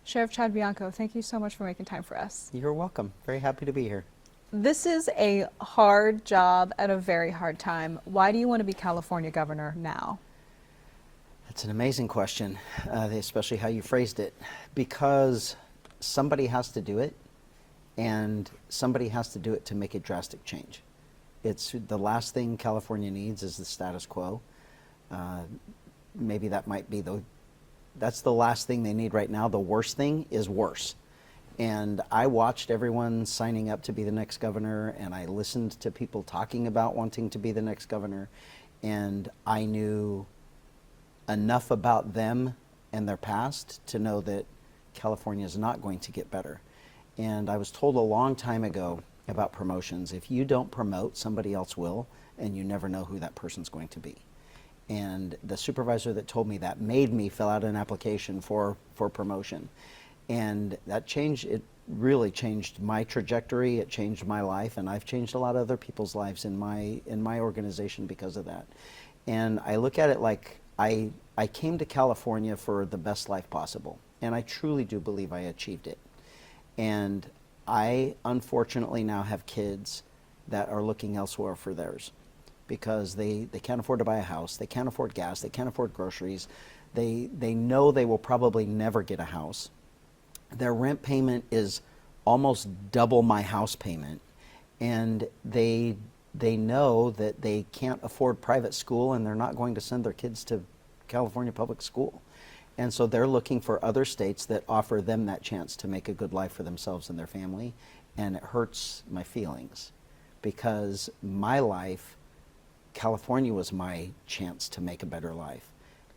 Sheriff Chad Bianco, thank you so much for making time for us. You're welcome. Very happy to be here. This is a hard job at a very hard time. Why do you want to be California governor now? That's an amazing question, especially how you phrased it. Because somebody has to do it, and somebody has to do it to make a drastic change. It's the last thing California needs is the status quo. Maybe that might be that's the last thing they need right now. The worst thing is worse. And I watched everyone signing up to be the next governor, and I listened to people talking about wanting to be the next governor, and I knew enough about them and their past to know that California is not going to get better. And I was told a long time ago about promotions, if you don't promote, somebody else will, and you never know who that person's going to be. And the supervisor that told me that made me fill out an application for promotion. And that changed, it really changed my trajectory, it changed my life, and I've changed a lot of other people's lives in my organization because of that. And I look at it like I came to California for the best life possible, and I truly do believe I achieved it. And I unfortunately now have kids that are looking elsewhere for theirs because they can't afford to buy a house, they can't afford gas, they can't afford groceries, they know they will probably never get a house. Their rent payment is almost double my house payment, and they know that they can't afford private school, and they're not going to send their kids to California public school. And so they're looking for other states that offer them that chance to make a good life for themselves and their family. And it hurts my feelings because my life, California was my chance to make a better life.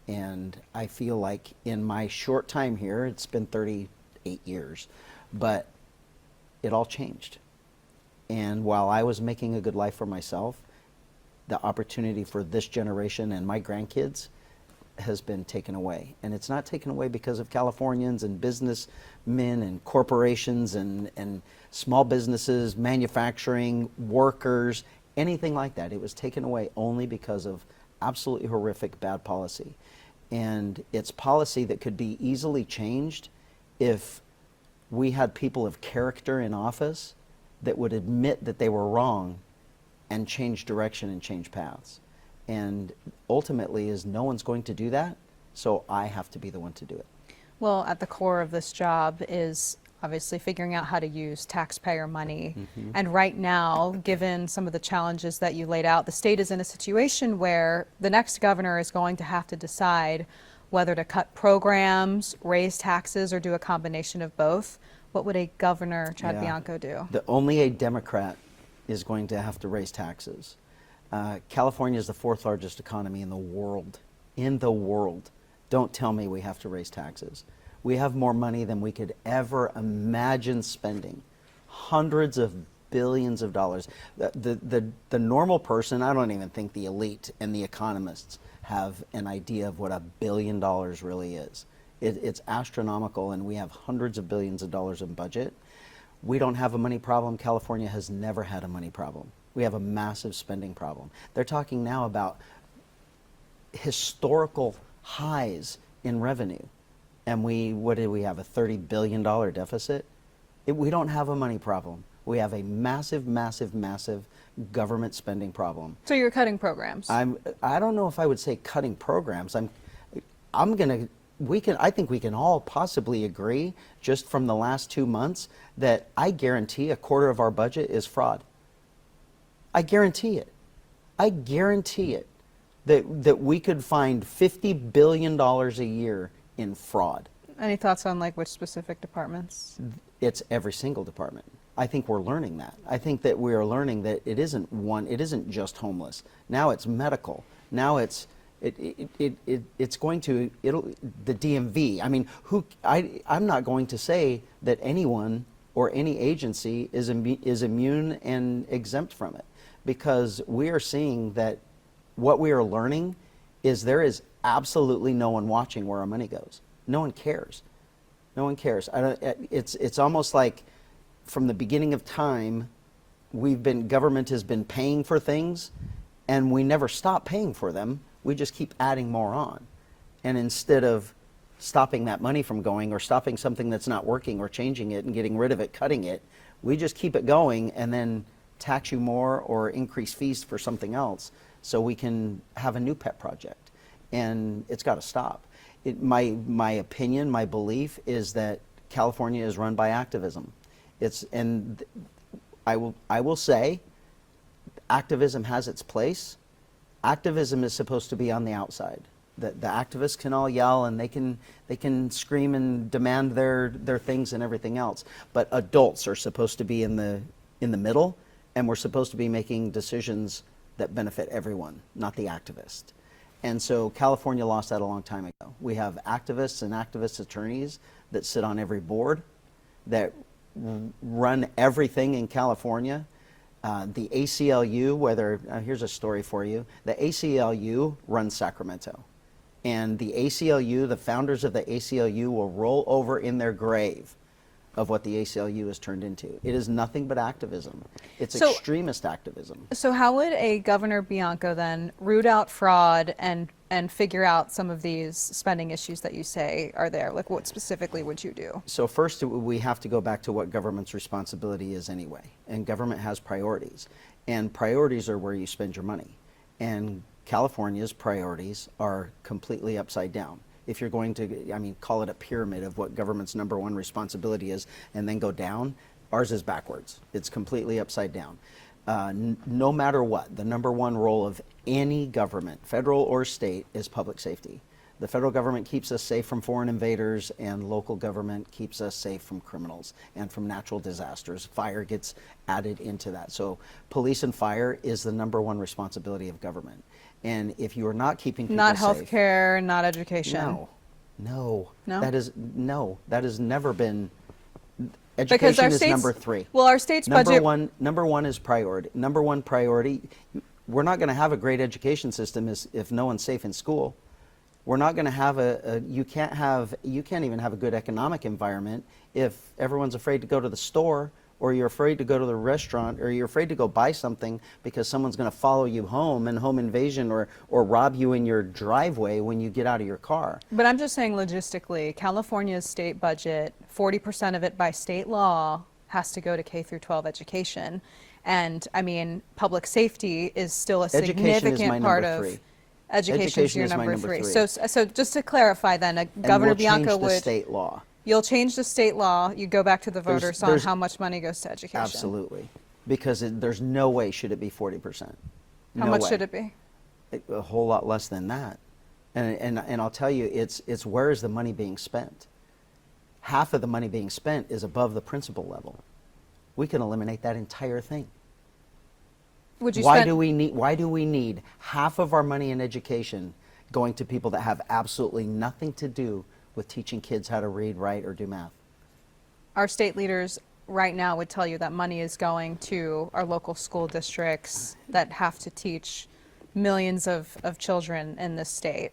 And I feel like in my short time here, it's been 38 years, but it all changed. And while I was making a good life for myself, the opportunity for this generation and my grandkids has been taken away. And it's not taken away because of Californians and businessmen and corporations and small businesses, manufacturing, workers, anything like that. It was taken away only because of absolutely horrific bad policy. And it's policy that could be easily changed if we had people of character in office that would admit that they were wrong and change direction and change paths. And ultimately is no one's going to do that, so I have to be the one to do it. Well, at the core of this job is obviously figuring out how to use taxpayer money. Mm-hmm. And right now, given some of the challenges that you laid out, the state is in a situation where the next governor is going to have to decide whether to cut programs, raise taxes, or do a combination of both. What would a governor, Chad Bianco, do? Only a Democrat is going to have to raise taxes. California is the fourth largest economy in the world. In the world. Don't tell me we have to raise taxes. We have more money than we could ever imagine spending. Hundreds of billions of dollars. The normal person, I don't even think the elite and the economists have an idea of what $1 billion really is. It's astronomical, and we have hundreds of billions of dollars in budget. We don't have a money problem. California has never had a money problem. We have a massive spending problem. They're talking now about historical highs in revenue. And what did we have, a $30 billion deficit? We don't have a money problem. We have a massive, massive, massive government spending problem. So you're cutting programs? I don't know if I would say cutting programs. I think we can all possibly agree, just from the last 2 months, that I guarantee a quarter of our budget is fraud. I guarantee it. I guarantee it that we could find $50 billion a year in fraud. Any thoughts on which specific departments? It's every single department. I think we're learning that. I think that we are learning that it isn't just homeless. Now it's medical. Now it's going to the DMV. I mean, I'm not going to say that anyone or any agency is immune and exempt from it, because we are seeing that what we are learning is there is absolutely no one watching where our money goes. No one cares. No one cares. It's almost like from the beginning of time, government has been paying for things, and we never stop paying for them. We just keep adding more on. And instead of stopping that money from going, or stopping something that's not working, or changing it and getting rid of it, cutting it. We just keep it going and then tax you more or increase fees for something else so we can have a new pet project. And it's got to stop. My opinion, my belief is that California is run by activism. I will say activism has its place. Activism is supposed to be on the outside. The activists can all yell and they can scream and demand their things and everything else. But adults are supposed to be in the middle, and we're supposed to be making decisions that benefit everyone, not the activist. And so California lost that a long time ago. We have activists and activist attorneys that sit on every board, that run everything in California. The ACLU, here's a story for you. The ACLU runs Sacramento. And the ACLU, the founders of the ACLU, will roll over in their grave of what the ACLU has turned into. It is nothing but activism. It's extremist activism. So how would a Governor Bianco then root out fraud and figure out some of these spending issues that you say are there? Like, what specifically would you do? So first, we have to go back to what government's responsibility is anyway. And government has priorities. And priorities are where you spend your money. And California's priorities are completely upside down. If you're going to, call it a pyramid of what government's number one responsibility is and then go down, ours is backwards. It's completely upside down. No matter what, the number one role of any government, federal or state, is public safety. The federal government keeps us safe from foreign invaders, and local government keeps us safe from criminals and from natural disasters. Fire gets added into that. So police and fire is the number one responsibility of government. And if you are not keeping people Not safe, healthcare, not education. No. No? That has never been. Because Education our is state's, number three. Well, our state's budget. Number one is priority. Number one priority. We're not going to have a great education system if no one's safe in school. We're not going to have you can't even have a good economic environment if everyone's afraid to go to the store, or you're afraid to go to the restaurant, or you're afraid to go buy something because someone's going to follow you home and home invasion, or rob you in your driveway when you get out of your car. But I'm just saying logistically, California's state budget, 40% of it by state law has to go to K through 12 education. And public safety is still a significant part of. Education is your number three. So just to clarify then, Governor Bianco would change the would. state law. You'll change the state law. You go back to the voters on how much money goes to education. Absolutely, because there's no way should it be 40%. How much should it be? A whole lot less than that. And I'll tell you, it's where is the money being spent? Half of the money being spent is above the principal level. We can eliminate that entire thing. Why do we need half of our money in education going to people that have absolutely nothing to do with teaching kids how to read, write, or do math? Our state leaders right now would tell you that money is going to our local school districts that have to teach millions of children in this state.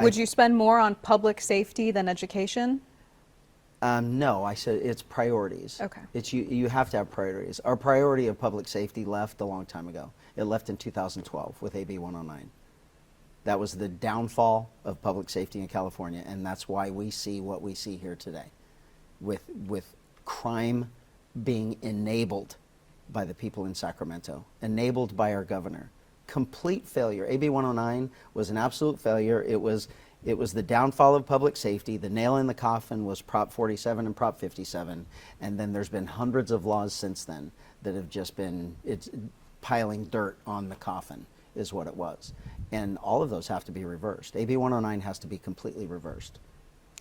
Would you spend more on public safety than education? No, I said it's priorities. Okay. It's you have to have priorities. Our priority of public safety left a long time ago. It left in 2012 with AB 109. That was the downfall of public safety in California, and that's why we see what we see here today, with crime being enabled by the people in Sacramento, enabled by our governor. Complete failure. AB 109 was an absolute failure. It was the downfall of public safety. The nail in the coffin was Prop 47 and Prop 57, and then there's been hundreds of laws since then that have just been piling dirt on the coffin is what it was. And all of those have to be reversed. AB 109 has to be completely reversed.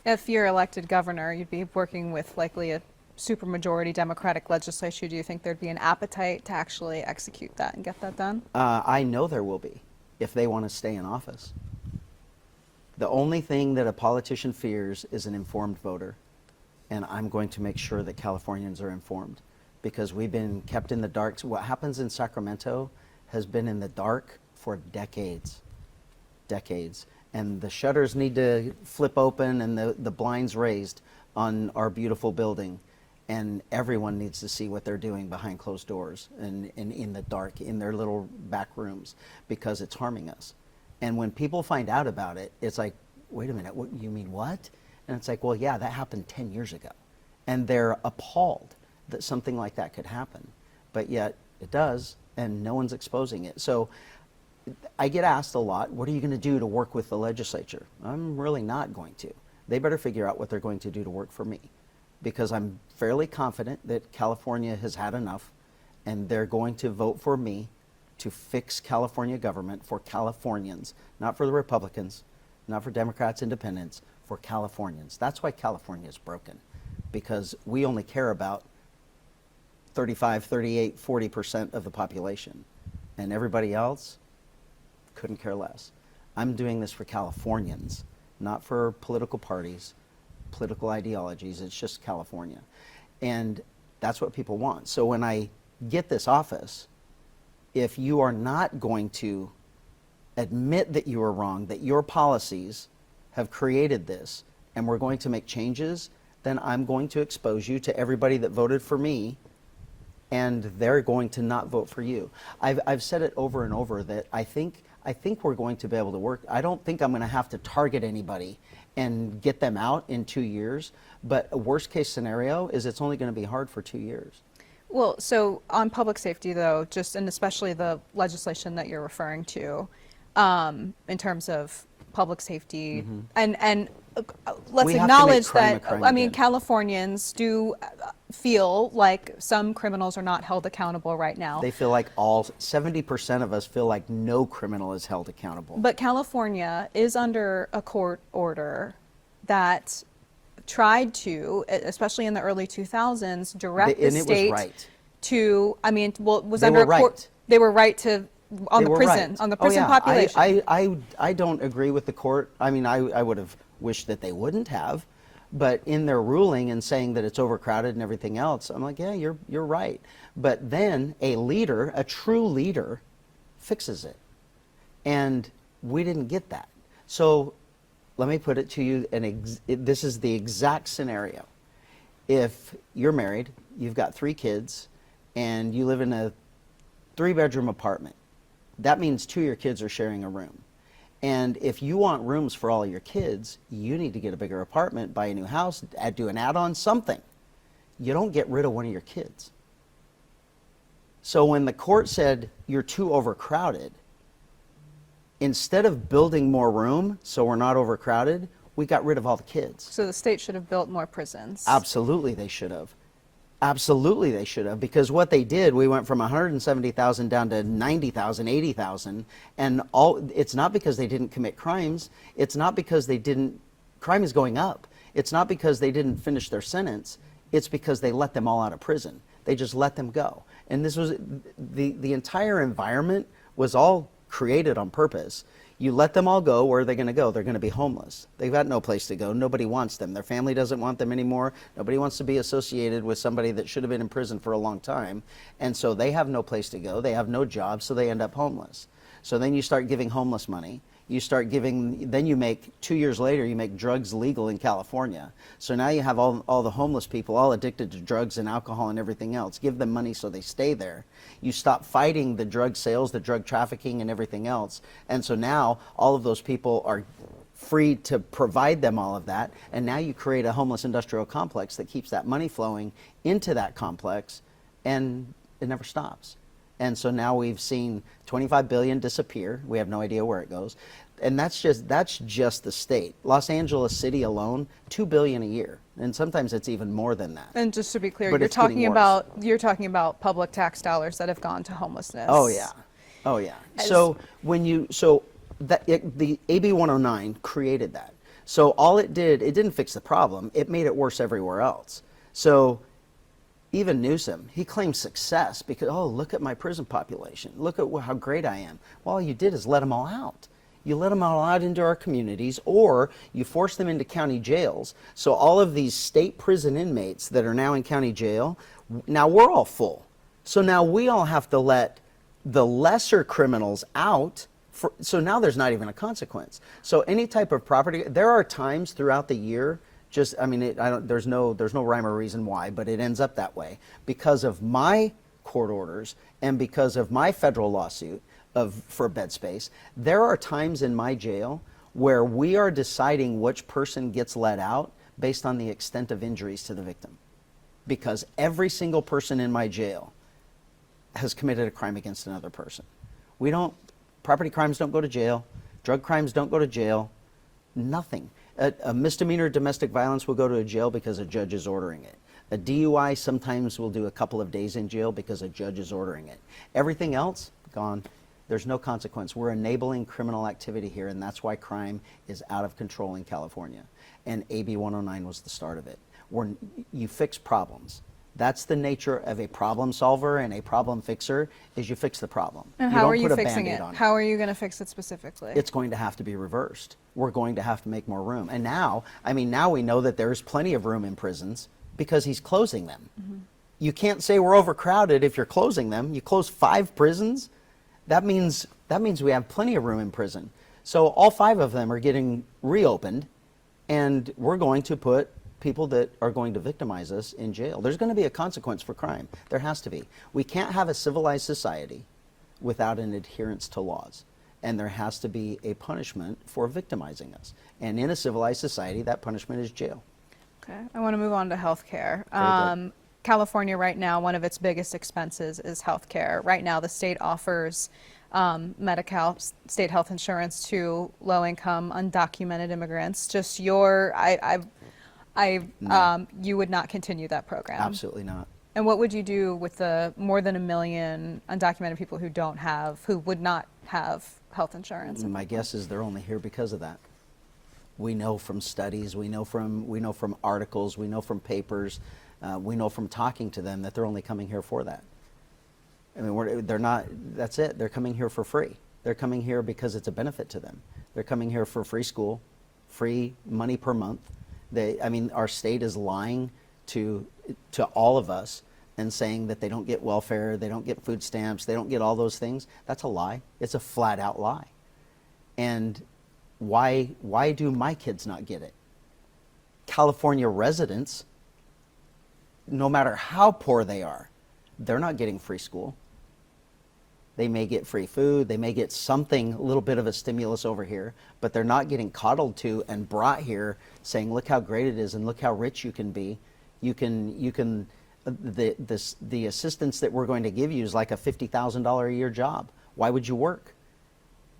If you're elected governor, you'd be working with likely a supermajority Democratic legislature. Do you think there'd be an appetite to actually execute that and get that done? I know there will be, if they want to stay in office. The only thing that a politician fears is an informed voter. And I'm going to make sure that Californians are informed, because we've been kept in the dark. So what happens in Sacramento has been in the dark for decades. And the shutters need to flip open and the blinds raised on our beautiful building. And everyone needs to see what they're doing behind closed doors and in the dark, in their little back rooms, because it's harming us. And when people find out about it, it's like, wait a minute, what, you mean what? And it's like, well, yeah, that happened 10 years ago. And they're appalled that something like that could happen. But yet it does, and no one's exposing it. So I get asked a lot, what are you going to do to work with the legislature? I'm really not going to. They better figure out what they're going to do to work for me, because I'm fairly confident that California has had enough, and they're going to vote for me to fix California government for Californians, not for the Republicans, not for Democrats, independents, for Californians. That's why California is broken, because we only care about 35, 38, 40% of the population, and everybody else couldn't care less. I'm doing this for Californians, not for political parties, political ideologies. It's just California. And that's what people want. So when I get this office, if you are not going to admit that you are wrong, that your policies have created this, and we're going to make changes, then I'm going to expose you to everybody that voted for me, and they're going to not vote for you. I've said it over and over that I think we're going to be able to work. I don't think I'm going to have to target anybody and get them out in 2 years, but a worst case scenario is it's only going to be hard for 2 years. Well, so on public safety, though, and especially the legislation that you're referring to, in terms of public safety, and let's We have to make acknowledge crime a that, crime I mean, again. Californians do feel like some criminals are not held accountable right now. They feel like 70% of us feel like no criminal is held accountable. But California is under a court order that tried to, especially in the early 2000s, direct the And it was state right. to, I mean, well, it was They under were a court. right. They were right to, on They the were prison, right. on the Oh, prison yeah. population. I don't agree with the court. I mean, I would have wished that they wouldn't have, but in their ruling and saying that it's overcrowded and everything else, I'm like, yeah, you're right. But then a leader, a true leader, fixes it, and we didn't get that. So let me put it to you, this is the exact scenario. If you're married, you've got 3 kids, and you live in a 3-bedroom apartment, that means 2 of your kids are sharing a room. And if you want rooms for all your kids, you need to get a bigger apartment, buy a new house, do an add-on, something. You don't get rid of one of your kids. So when the court said you're too overcrowded, instead of building more room so we're not overcrowded, we got rid of all the kids. So the state should have built more prisons. Absolutely they should have. Absolutely they should have, because what they did, we went from 170,000 down to 90,000, 80,000, and it's not because they didn't commit crimes, it's not because crime is going up, it's not because they didn't finish their sentence, it's because they let them all out of prison. They just let them go. And this was, the entire environment was all created on purpose. You let them all go, where are they going to go? They're going to be homeless. They've got no place to go. Nobody wants them. Their family doesn't want them anymore. Nobody wants to be associated with somebody that should have been in prison for a long time. And so they have no place to go. They have no job, so they end up homeless. So then you start giving homeless money. You start giving, then you make, 2 years later, you make drugs legal in California. So now you have all the homeless people all addicted to drugs and alcohol and everything else. Give them money so they stay there. You stop fighting the drug sales, the drug trafficking and everything else. And so now all of those people are free to provide them all of that. And now you create a homeless industrial complex that keeps that money flowing into that complex, and it never stops. And so now we've seen 25 billion disappear. We have no idea where it goes. And that's just the state. Los Angeles City alone, 2 billion a year. And sometimes it's even more than that. And just to be clear, But you're it's getting talking about public tax dollars that have gone to homelessness. Oh yeah. Oh yeah. So the AB 109 created that. So all it didn't fix the problem. It made it worse everywhere else. So even Newsom, he claims success because, oh, look at my prison population. Look at how great I am. Well, all you did is let them all out. You let them all out into our communities, or you force them into county jails. So all of these state prison inmates that are now in county jail, now we're all full. So now we all have to let the lesser criminals out. So now there's not even a consequence. So any type of property, there are times throughout the year, there's no rhyme or reason why, but it ends up that way because of my court orders and because of my federal lawsuit for bed space. There are times in my jail where we are deciding which person gets let out based on the extent of injuries to the victim. Because every single person in my jail has committed a crime against another person. Property crimes don't go to jail, drug crimes don't go to jail, nothing. A misdemeanor domestic violence will go to a jail because a judge is ordering it. A DUI sometimes will do a couple of days in jail because a judge is ordering it. Everything else, gone. There's no consequence. We're enabling criminal activity here, and that's why crime is out of control in California. And AB 109 was the start of it. You fix problems. That's the nature of a problem solver and a problem fixer, is you fix the problem. And how are you fixing it? How are you going to fix it specifically? It's going to have to be reversed. We're going to have to make more room. And now we know that there's plenty of room in prisons because he's closing them. Mm-hmm. You can't say we're overcrowded if you're closing them. You close 5 prisons, that means we have plenty of room in prison. So all 5 of them are getting reopened, and we're going to put people that are going to victimize us in jail. There's going to be a consequence for crime. There has to be. We can't have a civilized society without an adherence to laws. And there has to be a punishment for victimizing us. And in a civilized society, that punishment is jail. Okay, I want to move on to healthcare. California right now, one of its biggest expenses is healthcare. Right now, the state offers Medi-Cal, state health insurance to low-income, undocumented immigrants. Just you would not continue that program. Absolutely not. And what would you do with the more than 1 million undocumented people who would not have health insurance? My guess is they're only here because of that. We know from studies, we know from articles, we know from papers, we know from talking to them that they're only coming here for that. I mean, they're not, that's it. They're coming here for free. They're coming here because it's a benefit to them. They're coming here for free school, free money per month. Our state is lying to all of us and saying that they don't get welfare, they don't get food stamps, they don't get all those things. That's a lie. It's a flat out lie. And why do my kids not get it? California residents, no matter how poor they are, they're not getting free school. They may get free food, they may get something, a little bit of a stimulus over here, but they're not getting coddled to and brought here saying, look how great it is and look how rich you can be. The assistance that we're going to give you is like a $50,000 a year job. Why would you work?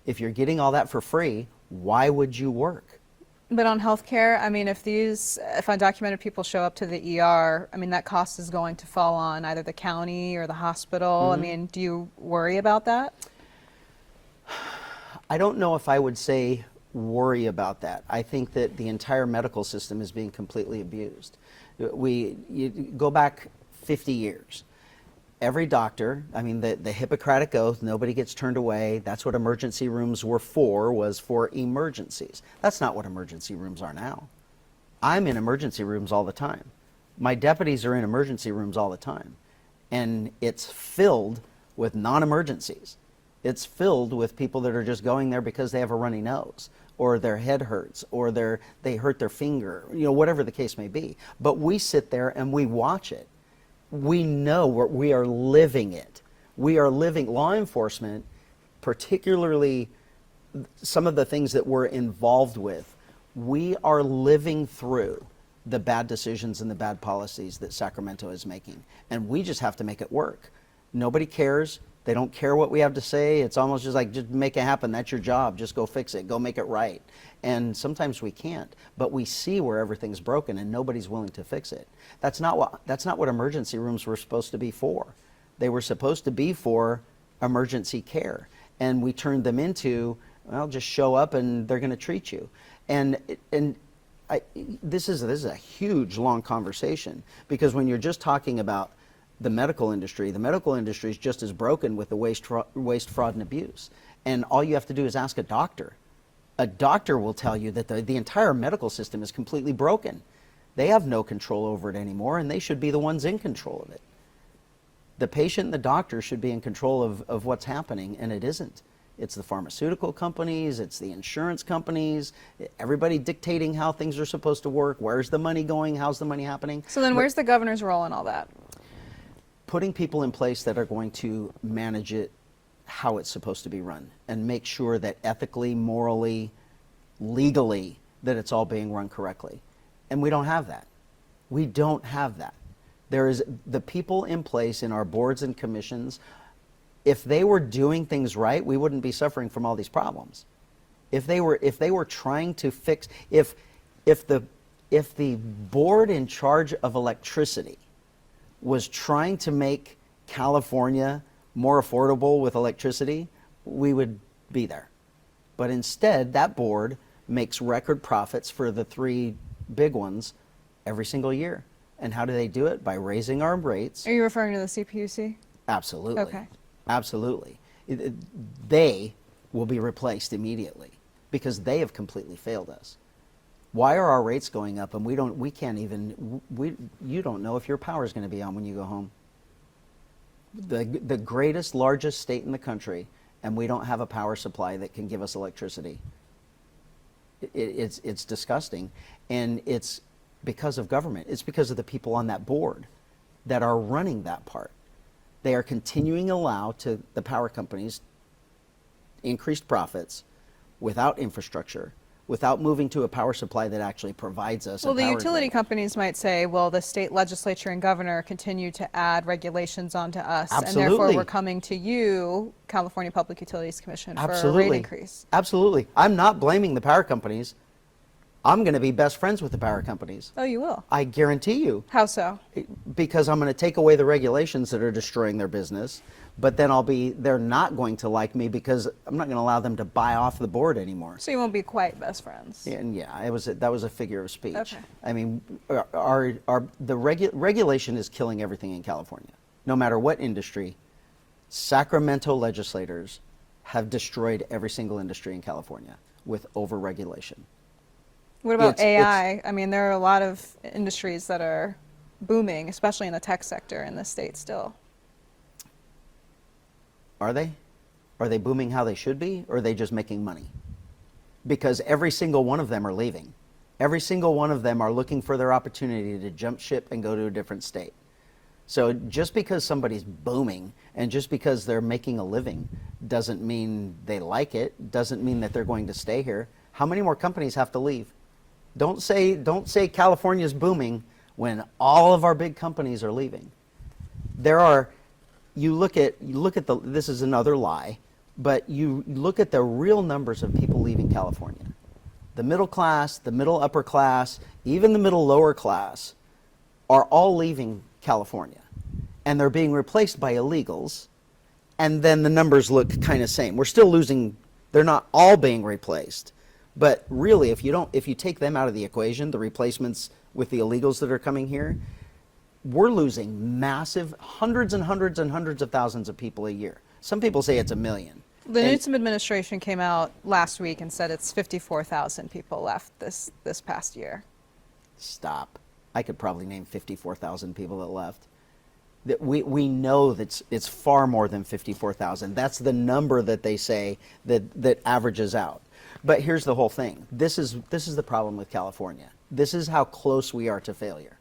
If you're getting all that for free, why would you work? But on healthcare, if undocumented people show up to the ER, that cost is going to fall on either the county or the hospital. Mm-hmm. Do you worry about that? I don't know if I would say worry about that. I think that the entire medical system is being completely abused. You go back 50 years. Every doctor, the Hippocratic Oath, nobody gets turned away. That's what emergency rooms was for emergencies. That's not what emergency rooms are now. I'm in emergency rooms all the time. My deputies are in emergency rooms all the time. And it's filled with non-emergencies. It's filled with people that are just going there because they have a runny nose, or their head hurts, or they hurt their finger, whatever the case may be. But we sit there and we watch it. We know we are living it. We are living law enforcement, particularly some of the things that we're involved with. We are living through the bad decisions and the bad policies that Sacramento is making. And we just have to make it work. Nobody cares. They don't care what we have to say. It's almost just like, just make it happen. That's your job. Just go fix it. Go make it right. And sometimes we can't, but we see where everything's broken and nobody's willing to fix it. That's not what emergency rooms were supposed to be for. They were supposed to be for emergency care. And we turned them into, well, just show up and they're going to treat you. This is a huge, long conversation, because when you're just talking about the medical industry is just as broken with the waste, fraud, and abuse. And all you have to do is ask a doctor. A doctor will tell you that the entire medical system is completely broken. They have no control over it anymore, and they should be the ones in control of it. The patient and the doctor should be in control of what's happening, and it isn't. It's the pharmaceutical companies, it's the insurance companies, everybody dictating how things are supposed to work. Where's the money going? How's the money happening? So then where's the governor's role in all that? Putting people in place that are going to manage it how it's supposed to be run and make sure that ethically, morally, legally that it's all being run correctly. And we don't have that. We don't have that. There is the people in place in our boards and commissions. If they were doing things right, we wouldn't be suffering from all these problems. If they were trying to fix, if the board in charge of electricity was trying to make California more affordable with electricity, we would be there. But instead, that board makes record profits for the three big ones every single year. And how do they do it? By raising our rates. Are you referring to the CPUC? Absolutely. Okay. Absolutely. They will be replaced immediately because they have completely failed us. Why are our rates going up and you don't know if your power is going to be on when you go home? The greatest, largest state in the country, and we don't have a power supply that can give us electricity. It's disgusting, and it's because of government. It's because of the people on that board that are running that part. They are continuing to allow to the power companies increased profits without infrastructure, without moving to a power supply that actually provides us. Well, a the power utility grid. companies might say, well, the state legislature and governor continue to add regulations onto us, and therefore Absolutely. we're coming to you, California Public Utilities Commission, for a Absolutely. rate increase. Absolutely. I'm not blaming the power companies. I'm going to be best friends with the power companies. Oh, you will? I guarantee you. How so? Because I'm going to take away the regulations that are destroying their business, but then they're not going to like me because I'm not going to allow them to buy off the board anymore. So you won't be quite best friends. And yeah, that was a figure of speech. Okay. I mean, regulation is killing everything in California. No matter what industry, Sacramento legislators have destroyed every single industry in California with over-regulation. What about It's- AI? I mean, there are a lot of industries that are booming, especially in the tech sector in the state still. Are they? Are they booming how they should be, or are they just making money? Because every single one of them are leaving. Every single one of them are looking for their opportunity to jump ship and go to a different state. So just because somebody's booming and just because they're making a living doesn't mean they like it, doesn't mean that they're going to stay here. How many more companies have to leave? Don't say California's booming when all of our big companies are leaving. You look at this is another lie, but you look at the real numbers of people leaving California. The middle class, the middle upper class, even the middle lower class are all leaving California. And they're being replaced by illegals. And then the numbers look kind of same. We're still losing, they're not all being replaced. But really, if you take them out of the equation, the replacements with the illegals that are coming here, we're losing massive hundreds and hundreds and hundreds of thousands of people a year. Some people say it's 1 million. The Newsom administration came out last week and said it's 54,000 people left this past year. Stop. I could probably name 54,000 people that left. We know that it's far more than 54,000. That's the number that they say that averages out. But here's the whole thing. This is the problem with California. This is how close we are to failure.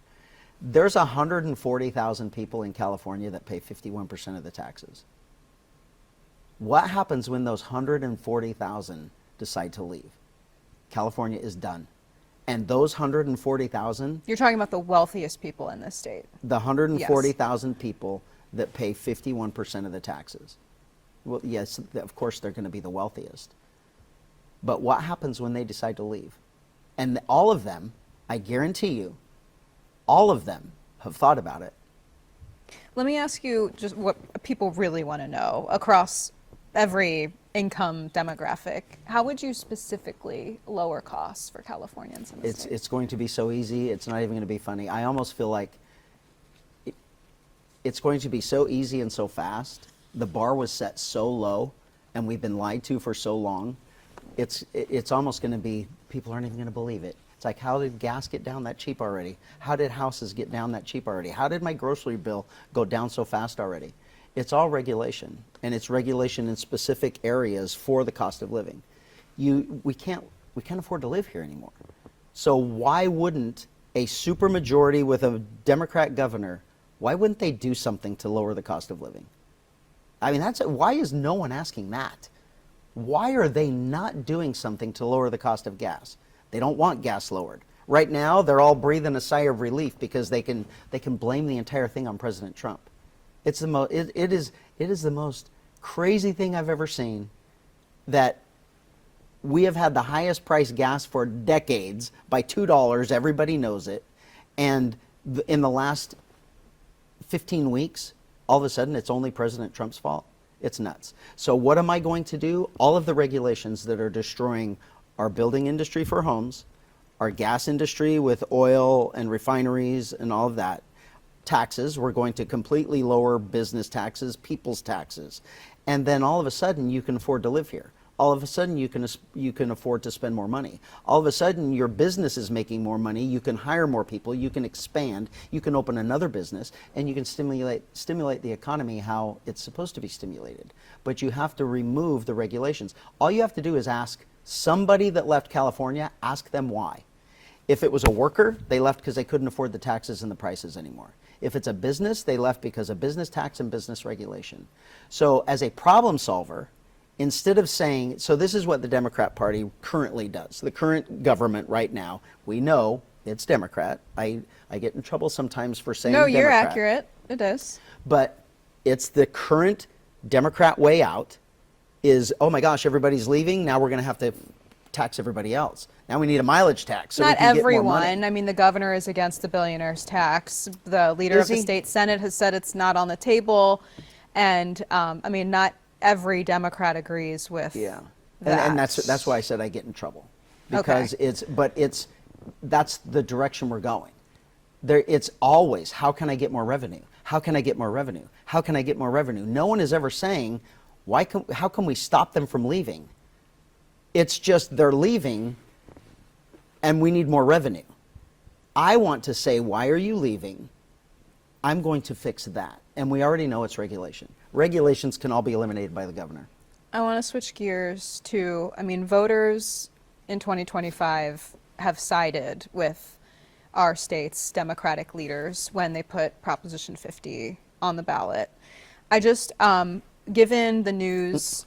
There's 140,000 people in California that pay 51% of the taxes. What happens when those 140,000 decide to leave? California is done. And those 140,000, You're talking about the wealthiest people in this state. the 140,000 people that pay 51% of the taxes. Well, yes, of course they're going to be the wealthiest. But what happens when they decide to leave? And all of them, I guarantee you, all of them have thought about it. Let me ask you just what people really want to know across every income demographic. How would you specifically lower costs for Californians in the state? It's going to be so easy, it's not even going to be funny. I almost feel like it's going to be so easy and so fast. The bar was set so low, and we've been lied to for so long. It's almost going to be, people aren't even going to believe it. It's like, how did gas get down that cheap already? How did houses get down that cheap already? How did my grocery bill go down so fast already? It's all regulation, and it's regulation in specific areas for the cost of living. We can't afford to live here anymore. So why wouldn't a supermajority with a Democrat governor, why wouldn't they do something to lower the cost of living? I mean, why is no one asking that? Why are they not doing something to lower the cost of gas? They don't want gas lowered. Right now, they're all breathing a sigh of relief because they can blame the entire thing on President Trump. It's it is the most crazy thing I've ever seen, that we have had the highest priced gas for decades by $2. Everybody knows it. And in the last 15 weeks, all of a sudden, it's only President Trump's fault. It's nuts. So what am I going to do? All of the regulations that are destroying our building industry for homes, our gas industry with oil and refineries and all of that, taxes, we're going to completely lower business taxes, people's taxes. And then all of a sudden, you can afford to live here. All of a sudden, you can afford to spend more money. All of a sudden, your business is making more money. You can hire more people. You can expand. You can open another business, and you can stimulate the economy how it's supposed to be stimulated. But you have to remove the regulations. All you have to do is ask somebody that left California, ask them why. If it was a worker, they left because they couldn't afford the taxes and the prices anymore. If it's a business, they left because of business tax and business regulation. So as a problem solver, instead of saying, so this is what the Democrat Party currently does. The current government right now, we know it's Democrat. I get in trouble sometimes for saying No, Democrat. you're accurate. It is. But it's the current Democrat way out is, oh my gosh, everybody's leaving. Now we're going to have to tax everybody else. Now we need a mileage tax. So Not we can get more money. everyone. I mean, the governor is against the billionaire's tax. The leader Is of the he? state Senate has said it's not on the table. And I mean, not every Democrat agrees with Yeah, that. and that's why I said I get in trouble, because that's the direction we're going. It's always, how can I get more revenue? How can I get more revenue? How can I get more revenue? No one is ever saying, how can we stop them from leaving? It's just they're leaving, and we need more revenue. I want to say, why are you leaving? I'm going to fix that. And we already know it's regulation. Regulations can all be eliminated by the governor. I want to switch gears to, I mean, voters in 2025 have sided with our state's Democratic leaders when they put Proposition 50 on the ballot. I just, given the news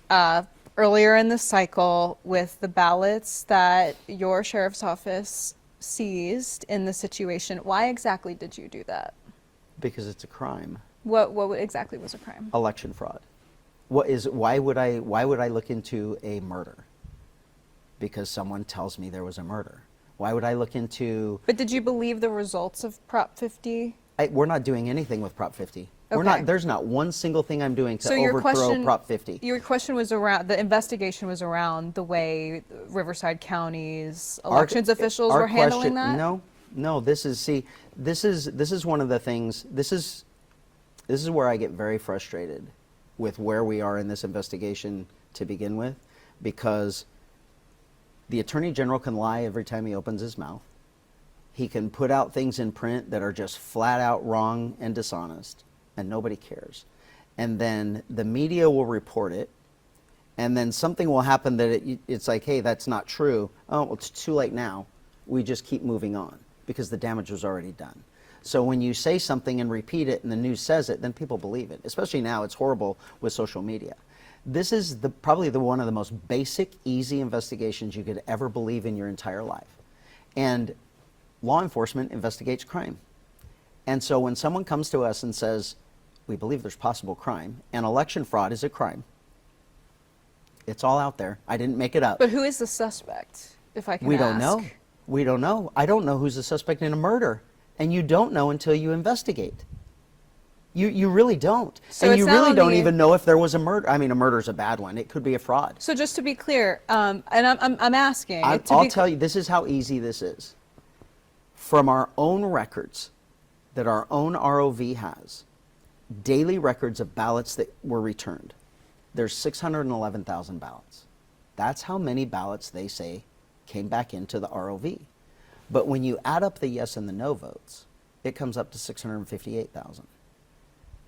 earlier in the cycle with the ballots that your sheriff's office seized in the situation, why exactly did you do that? Because it's a crime. What exactly was a crime? Election fraud. Why would I look into a murder? Because someone tells me there was a murder. Why would I look into? But did you believe the results of Prop 50? We're not doing anything with Prop 50. We're Okay. not. There's not one single thing I'm doing to So your overthrow question, Prop 50. Your question was around, the investigation was around the way Riverside County's elections officials Our were handling question- that? No. This is one of the things. This is where I get very frustrated with where we are in this investigation to begin with, because the Attorney General can lie every time he opens his mouth. He can put out things in print that are just flat out wrong and dishonest, and nobody cares. And then the media will report it, and then something will happen that it's like, hey, that's not true. Oh, well, it's too late now. We just keep moving on because the damage was already done. So when you say something and repeat it and the news says it, then people believe it. Especially now, it's horrible with social media. This is probably one of the most basic, easy investigations you could ever believe in your entire life. And law enforcement investigates crime. And so when someone comes to us and says, we believe there's possible crime, and election fraud is a crime, it's all out there. I didn't make it up. But who is the suspect, if I can We ask? don't know. We don't know. I don't know who's the suspect in a murder. And you don't know until you investigate. You really don't. So and it's you not really on don't the- even know if there was a murder. I mean, a murder's a bad one. It could be a fraud. So just to be clear, and I'm asking. I'll tell you, this is how easy this is. From our own records that our own ROV has, daily records of ballots that were returned, there's 611,000 ballots. That's how many ballots they say came back into the ROV. But when you add up the yes and the no votes, it comes up to 658,000.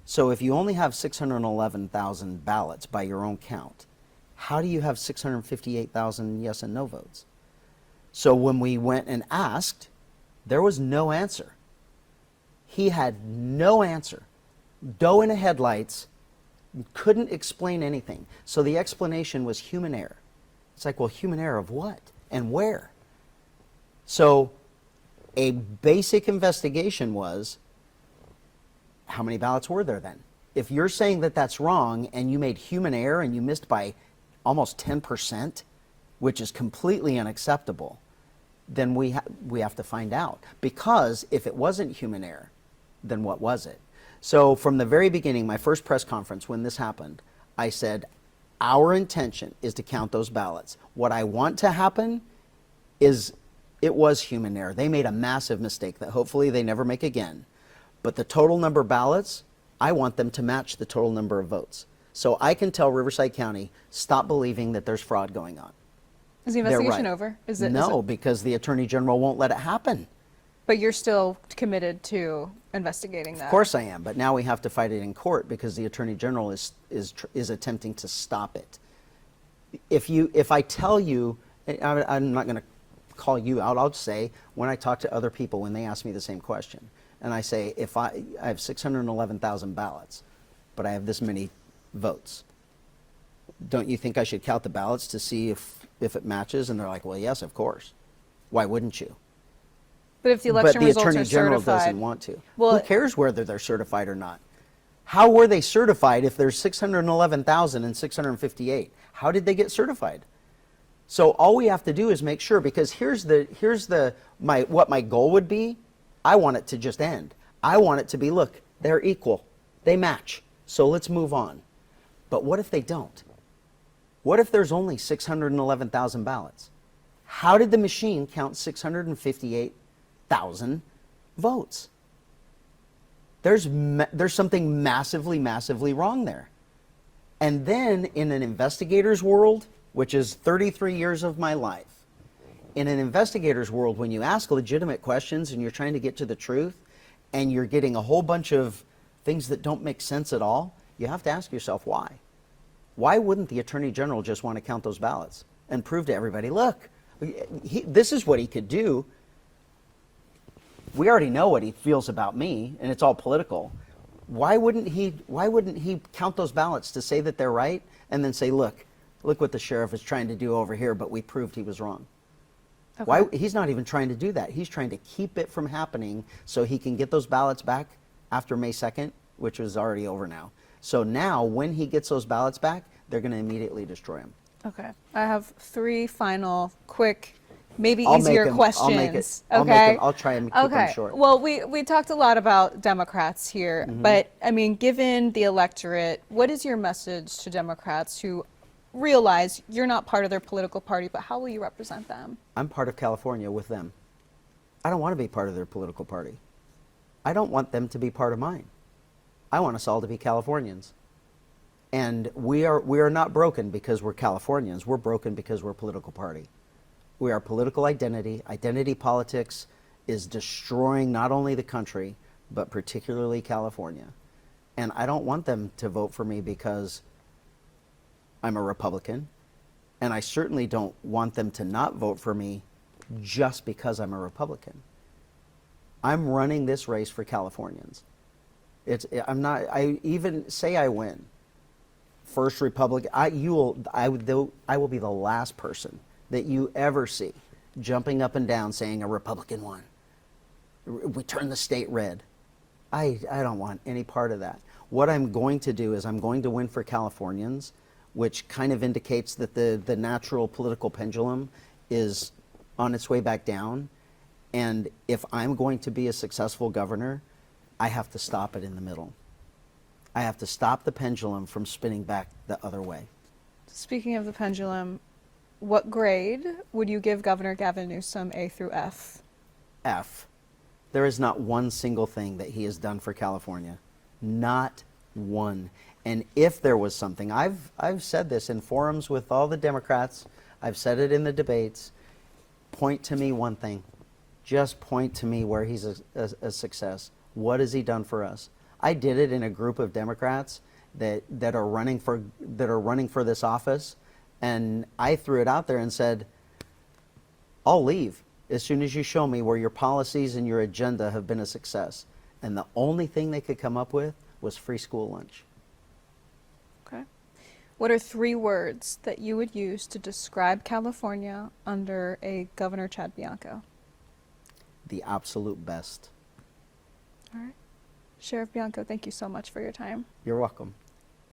So if you only have 611,000 ballots by your own count, how do you have 658,000 yes and no votes? So when we went and asked, there was no answer. He had no answer. Doe in the headlights, couldn't explain anything. So the explanation was human error. It's like, well, human error of what and where? So a basic investigation was, how many ballots were there then? If you're saying that that's wrong and you made human error and you missed by almost 10%, which is completely unacceptable, then we have to find out. Because if it wasn't human error, then what was it? So from the very beginning, my first press conference when this happened, I said, our intention is to count those ballots. What I want to happen is, it was human error. They made a massive mistake that hopefully they never make again. But the total number of ballots, I want them to match the total number of votes. So I can tell Riverside County, stop believing that there's fraud going on. Is the investigation right. over? No, because the Attorney General won't let it happen. But you're still committed to investigating that? Of course I am, but now we have to fight it in court because the Attorney General is attempting to stop it. If I tell you, I'm not going to call you out, I'll say, when I talk to other people, when they ask me the same question, and I say, if I have 611,000 ballots, but I have this many votes, don't you think I should count the ballots to see if it matches? And they're like, well, yes, of course. Why wouldn't you? But if the election results are Attorney General certified, doesn't want to. Well, who cares whether they're certified or not? How were they certified if there's 611,658? How did they get certified? So all we have to do is make sure, because here's what my goal would be. I want it to just end. I want it to be, look, they're equal. They match. So let's move on. But what if they don't? What if there's only 611,000 ballots? How did the machine count 658,000 votes? There's something massively, massively wrong there. And then in an investigator's world, which is 33 years of my life, in an investigator's world, when you ask legitimate questions and you're trying to get to the truth and you're getting a whole bunch of things that don't make sense at all, you have to ask yourself why. Why wouldn't the Attorney General just want to count those ballots and prove to everybody, look, this is what he could do. We already know what he feels about me, and it's all political. Why wouldn't he count those ballots to say that they're right and then say, look what the sheriff is trying to do over here, but we proved he was wrong. Okay. Why? He's not even trying to do that. He's trying to keep it from happening so he can get those ballots back after May 2nd, which is already over now. So now when he gets those ballots back, they're going to immediately destroy them. Okay. I have 3 final quick, maybe easier questions. I'll try and keep them short. Well, we talked a lot about Democrats here, but I mean, given the electorate, what is your message to Democrats who realize you're not part of their political party, but how will you represent them? I'm part of California with them. I don't want to be part of their political party. I don't want them to be part of mine. I want us all to be Californians. And we are not broken because we're Californians. We're broken because we're a political party. We are political identity. Identity politics is destroying not only the country, but particularly California. And I don't want them to vote for me because I'm a Republican. And I certainly don't want them to not vote for me just because I'm a Republican. I'm running this race for Californians. Even say I win, first Republican, I will be the last person that you ever see jumping up and down saying a Republican won. We turned the state red. I don't want any part of that. What I'm going to do is I'm going to win for Californians, which kind of indicates that the natural political pendulum is on its way back down. And if I'm going to be a successful governor, I have to stop it in the middle. I have to stop the pendulum from spinning back the other way. Speaking of the pendulum, what grade would you give Governor Gavin Newsom, A through F? F. There is not one single thing that he has done for California. Not one. And if there was something, I've said this in forums with all the Democrats, I've said it in the debates, point to me one thing. Just point to me where he's a success. What has he done for us? I did it in a group of Democrats that are running for this office, and I threw it out there and said, I'll leave as soon as you show me where your policies and your agenda have been a success. And the only thing they could come up with was free school lunch. What are 3 words that you would use to describe California under a Governor Chad Bianco? The absolute best. All right. Sheriff Bianco, thank you so much for your time. You're welcome.